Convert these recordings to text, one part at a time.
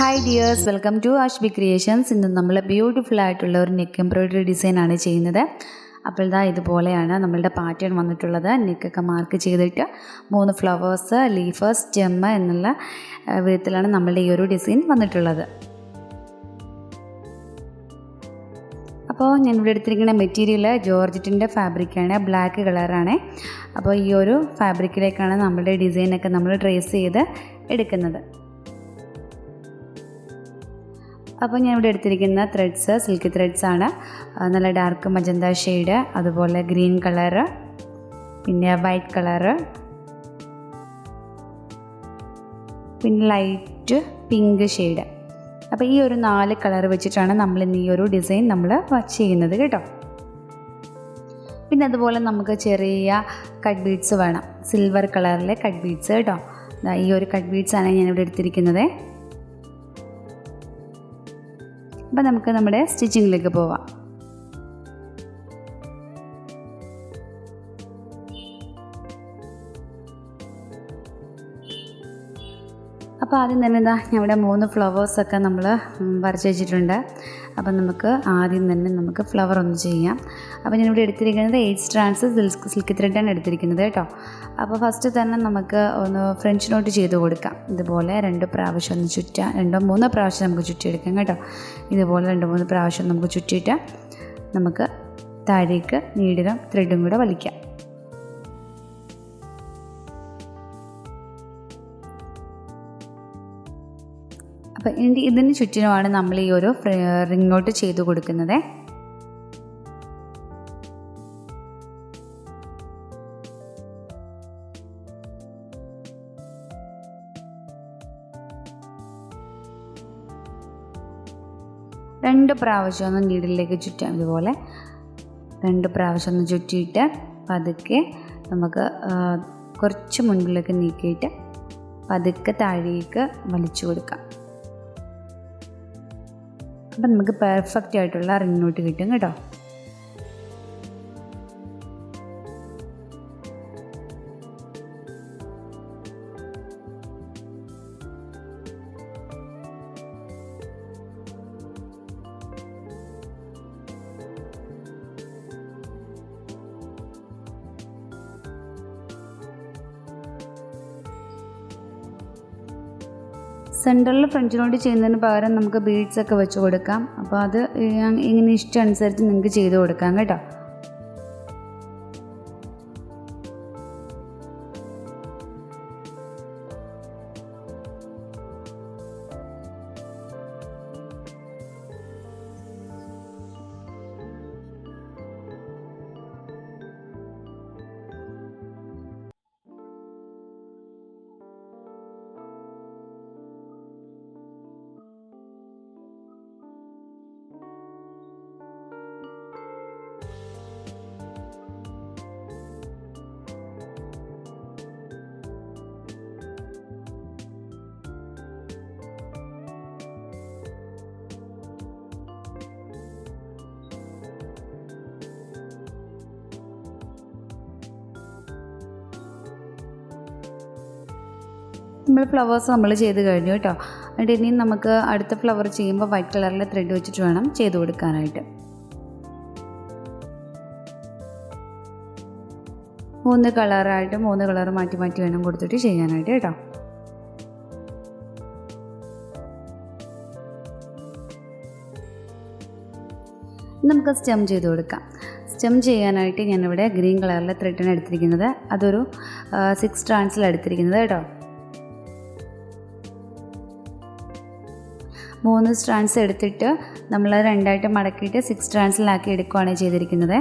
Hi dears, welcome to Ashbicreations. ഇന്ന് നമ്മൾ beautiful ആയിട്ടുള്ള ഒരു നെക്ക് എംബ്രോയിഡറി ഡിസൈൻ ആണ് ചെയ്യുന്നത്. അപ്പോൾ ഇതാ ഇതുപോലെയാണ് നമ്മളുടെ പാറ്റേൺ വന്നിട്ടുള്ളത്. നെക്കൊക്കെ മാർക്ക് ചെയ്തിട്ട് 3 ഫ്ലവേഴ്സ്, ലീഫ്, സ്റ്റെം എന്നുള്ള വിധത്തിലാണ് നമ്മളുടെ ഈ ഒരു ഡിസൈൻ വന്നിട്ടുള്ളത്. അപ്പോൾ ഞാൻ ഇവിടെ എടുത്തിരിക്കുന്ന മെറ്റീരിയൽ ജോർജറ്റിൻ്റെ ഫാബ്രിക്കാണ്, ബ്ലാക്ക് കളറാണ്. അപ്പോൾ ഈ ഒരു ഫാബ്രിക്കിലേക്കാണ് നമ്മളുടെ ഡിസൈനൊക്കെ നമ്മൾ ട്രേസ് ചെയ്ത് എടുക്കുന്നത്. അപ്പോൾ ഞാൻ ഇവിടെ എടുത്തിരിക്കുന്ന ത്രെഡ്സ് സിൽക്ക് ത്രെഡ്സ് ആണ്. നല്ല ഡാർക്ക് മജന്ത ഷെയ്ഡ്, അതുപോലെ ഗ്രീൻ കളറ്, പിന്നെ വൈറ്റ് കളറ്, പിന്നെ ലൈറ്റ് പിങ്ക് ഷെയ്ഡ്. അപ്പോൾ ഈ ഒരു 4 കളർ വെച്ചിട്ടാണ് നമ്മൾ ഇന്ന് ഈ ഒരു ഡിസൈൻ നമ്മൾ ചെയ്യുന്നത് കേട്ടോ. പിന്നെ അതുപോലെ നമുക്ക് ചെറിയ കട്ട് ബീഡ്സ് വേണം, സിൽവർ കളറിലെ കട്ട് ബീഡ്സ് കേട്ടോ. ഈ ഒരു കട്ട് ബീഡ്സ് ആണ് ഞാനിവിടെ എടുത്തിരിക്കുന്നത്. അപ്പോൾ നമുക്ക് നമ്മുടെ സ്റ്റിച്ചിങ്ങിലേക്ക് പോവാം. അപ്പോൾ ആദ്യം തന്നെ ഞാൻ ഇവിടെ 3 ഫ്ലവേഴ്സൊക്കെ നമ്മൾ വരച്ച് വെച്ചിട്ടുണ്ട്. അപ്പോൾ നമുക്ക് ആദ്യം തന്നെ നമുക്ക് ഫ്ലവർ ഒന്ന് ചെയ്യാം. അപ്പോൾ ഞാനിവിടെ എടുത്തിരിക്കുന്നത് 8 സ്ട്രാൻഡ്സ് സിൽക്ക് ത്രെഡാണ് എടുത്തിരിക്കുന്നത് കേട്ടോ. അപ്പോൾ ഫസ്റ്റ് തന്നെ നമുക്ക് ഒന്ന് ഫ്രഞ്ച് നോട്ട് ചെയ്ത് കൊടുക്കാം. ഇതുപോലെ 2 പ്രാവശ്യം ഒന്ന് ചുറ്റാം, 2-3 പ്രാവശ്യം നമുക്ക് ചുറ്റിയെടുക്കാം കേട്ടോ. ഇതുപോലെ 2-3 പ്രാവശ്യം നമുക്ക് ചുറ്റിയിട്ട് നമുക്ക് താഴേക്ക് നീഡിലും ത്രെഡും കൂടെ വലിക്കാം. അപ്പോൾ ഇതിന് ചുറ്റിനുമാണ് നമ്മൾ ഈ ഒരു റിംഗ് നോട്ട് ചെയ്ത് കൊടുക്കുന്നത്. രണ്ട് പ്രാവശ്യം ഒന്ന് നീഡിലേക്ക് ചുറ്റാം. ഇതുപോലെ 2 പ്രാവശ്യം ഒന്ന് ചുറ്റിയിട്ട് പതുക്കെ നമുക്ക് കുറച്ച് മുൻപിലേക്ക് നീക്കിയിട്ട് പതുക്കെ താഴേക്ക് വലിച്ചു കൊടുക്കാം. അപ്പം നമുക്ക് പെർഫെക്റ്റ് ആയിട്ടുള്ള റിംഗ് നോട്ട് കിട്ടും കേട്ടോ. സെൻറ്ററിൽ ഫ്രഞ്ച് നോട്ട് ചെയ്യുന്നതിന് പകരം നമുക്ക് ബീഡ്സ് ഒക്കെ വെച്ച് കൊടുക്കാം. അപ്പോൾ അത് ഇങ്ങനെ ഇഷ്ടം അനുസരിച്ച് നിങ്ങൾക്ക് ചെയ്ത് കൊടുക്കാം കേട്ടോ. നമ്മൾ ഫ്ലവേഴ്സ് നമ്മൾ ചെയ്ത് കഴിഞ്ഞു കേട്ടോ. എന്നിട്ട് ഇനിയും നമുക്ക് അടുത്ത ഫ്ലവർ ചെയ്യുമ്പോൾ വൈറ്റ് കളറിലെ ത്രെഡ് വെച്ചിട്ട് വേണം ചെയ്ത് കൊടുക്കാനായിട്ട്. 3 കളറായിട്ട് 3 കളർ മാറ്റി മാറ്റി വേണം കൊടുത്തിട്ട് ചെയ്യാനായിട്ട് കേട്ടോ. നമുക്ക് സ്റ്റെം ചെയ്ത് കൊടുക്കാം. സ്റ്റെം ചെയ്യാനായിട്ട് ഞാനിവിടെ ഗ്രീൻ കളറിലെ ത്രെഡാണ് എടുത്തിരിക്കുന്നത്. അതൊരു 6 സ്ട്രാൻഡ്സിലാണ് എടുത്തിരിക്കുന്നത് കേട്ടോ. 3 സ്ട്രാൻഡ്സ് എടുത്തിട്ട് നമ്മൾ 2ആയിട്ട് മടക്കിയിട്ട് 6 സ്ട്രാൻഡ്സിലാക്കി എടുക്കുകയാണ് ചെയ്തിരിക്കുന്നത്.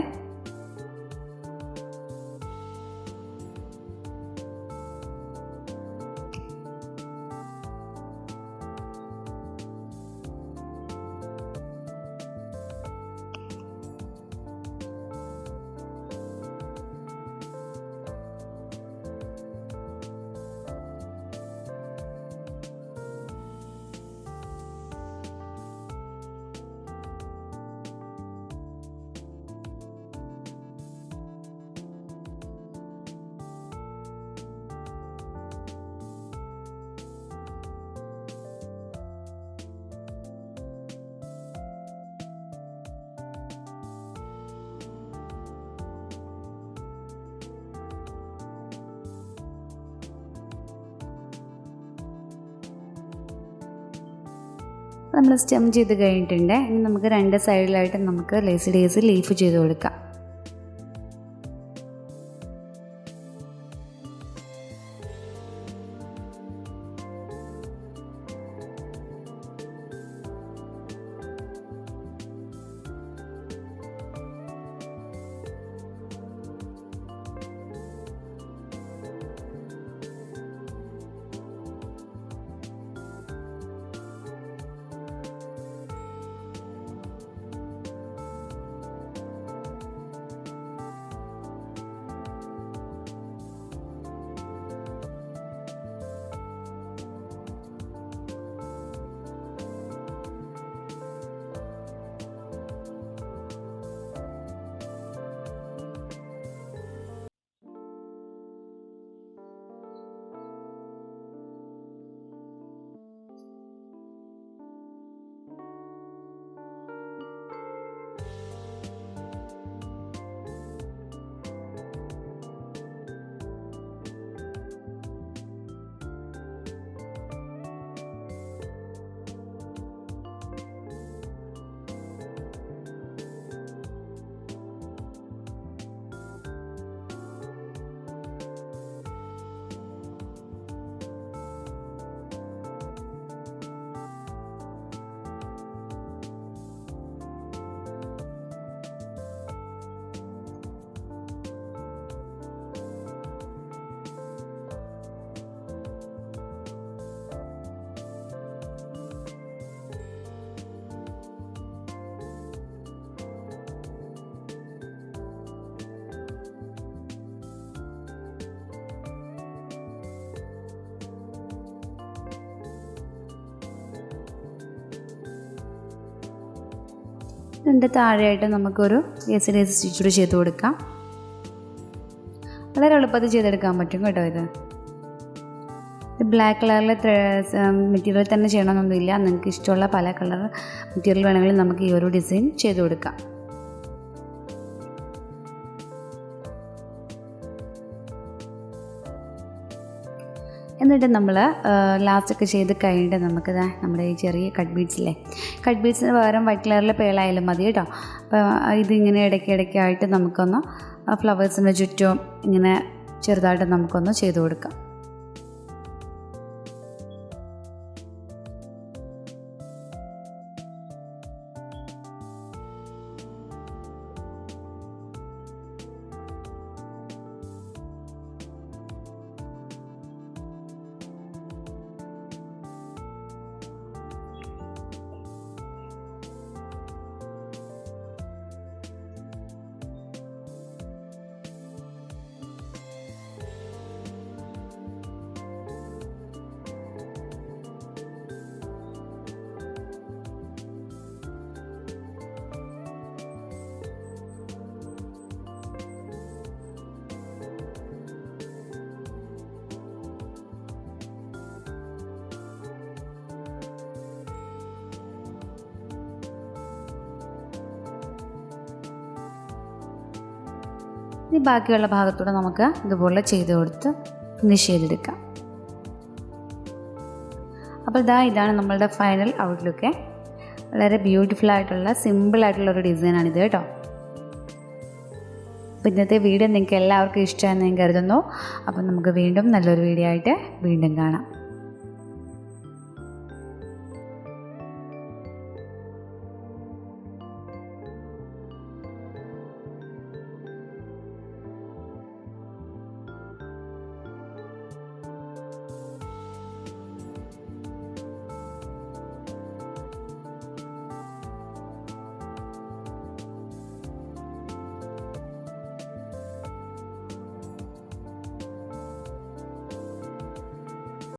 നമ്മൾ സ്റ്റെം ചെയ്ത് കഴിഞ്ഞിട്ടുണ്ട്. ഇനി നമുക്ക് രണ്ട് സൈഡിലായിട്ട് നമുക്ക് ലേസി ഡേയ്സ് ലീഫ് ചെയ്ത് കൊടുക്കാം. ഇതിൻ്റെ താഴെയായിട്ട് നമുക്കൊരു ലേസി ഡേയ്സ് സ്റ്റിച്ച് ചെയ്ത് കൊടുക്കാം. വളരെ എളുപ്പത്തിൽ ചെയ്തെടുക്കാൻ പറ്റും കേട്ടോ. ഇത് ബ്ലാക്ക് കളറിലെ മെറ്റീരിയൽ തന്നെ ചെയ്യണമെന്നൊന്നുമില്ല. നിങ്ങൾക്ക് ഇഷ്ടമുള്ള പല കളർ മെറ്റീരിയൽ വേണമെങ്കിൽ നമുക്ക് ഈ ഒരു ഡിസൈൻ ചെയ്ത് കൊടുക്കാം. എന്നിട്ട് നമ്മൾ ലാസ്റ്റൊക്കെ ചെയ്ത് കഴിഞ്ഞിട്ട് നമുക്ക് നമ്മുടെ ഈ ചെറിയ കട്ട് ബീഡ്സില്ലേ, കട്ട് ബീഡ്സിന് പകരം വൈറ്റ് കളറിലെ പേളായാലും മതി കേട്ടോ. അപ്പോൾ ഇതിങ്ങനെ ഇടയ്ക്കിടയ്ക്കായിട്ട് നമുക്കൊന്ന് ഫ്ലവേഴ്സിൻ്റെ ചുറ്റും ഇങ്ങനെ ചെറുതായിട്ട് നമുക്കൊന്ന് ചെയ്ത് കൊടുക്കാം. ഇനി ബാക്കിയുള്ള ഭാഗത്തൂടെ നമുക്ക് ഇതുപോലെ ചെയ്ത് കൊടുത്ത് ഫിനിഷ് ചെയ്തെടുക്കാം. അപ്പോൾ ഇതാണ് നമ്മളുടെ ഫൈനൽ ഔട്ട്ലുക്ക്. വളരെ ബ്യൂട്ടിഫുള്ളായിട്ടുള്ള സിമ്പിളായിട്ടുള്ളൊരു ഡിസൈനാണിത് കേട്ടോ. അപ്പോൾ ഇന്നത്തെ വീഡിയോ നിങ്ങൾക്ക് എല്ലാവർക്കും ഇഷ്ടമാണെന്ന് ഞാൻ കരുതുന്നു. അപ്പം നമുക്ക് വീണ്ടും നല്ലൊരു വീഡിയോ ആയിട്ട് വീണ്ടും കാണാം.